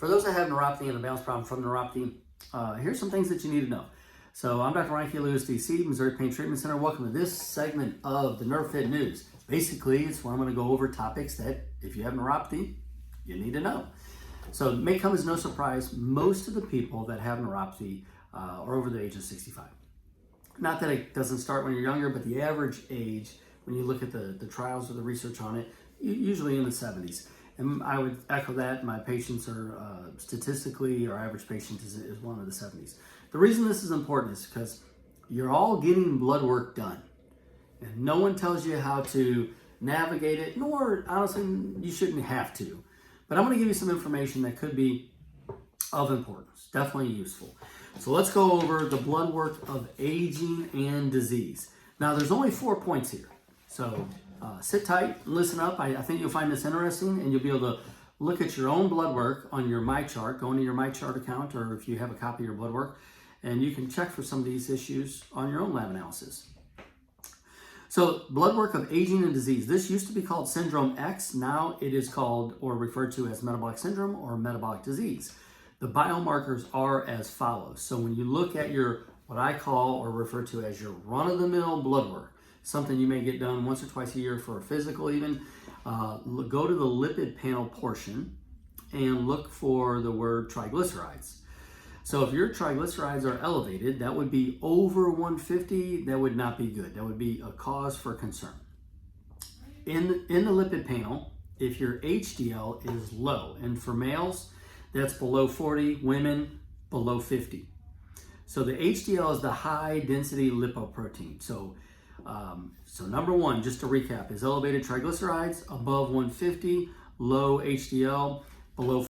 For those that have neuropathy and a balance problem from neuropathy, here's some things that you need to know. So I'm Dr. Ryan Lewis, DC, Missouri Pain Treatment Center. Welcome to this segment of the NerveFit News. Basically, it's where I'm going to go over topics that, if you have neuropathy, you need to know. So it may come as no surprise, most of the people that have neuropathy are over the age of 65. Not that it doesn't start when you're younger, but the average age, when you look at the trials or the research on it, usually in the 70s. And I would echo that. My patients are statistically, our average patient is one of the 70s. The reason this is important is because you're all getting blood work done. And no one tells you how to navigate it, nor honestly, you shouldn't have to. But I'm going to give you some information that could be of importance, definitely useful. So let's go over the blood work of aging and disease. Now, there's only 4 points here. So sit tight, listen up. I think you'll find this interesting, and you'll be able to look at your own blood work on your MyChart. Go into your MyChart account, or if you have a copy of your blood work, and you can check for some of these issues on your own lab analysis. So blood work of aging and disease. This used to be called Syndrome X. Now it is called or referred to as metabolic syndrome or metabolic disease. The biomarkers are as follows. So when you look at your, what I call or refer to as your run-of-the-mill blood work, something you may get done once or twice a year for a physical even, go to the lipid panel portion and look for the word triglycerides. So if your triglycerides are elevated, that would be over 150, that would not be good. That would be a cause for concern. In the lipid panel, if your HDL is low, and for males, that's below 40, women below 50. So the HDL is the high density lipoprotein. So number one, just to recap, is elevated triglycerides above 150, low HDL below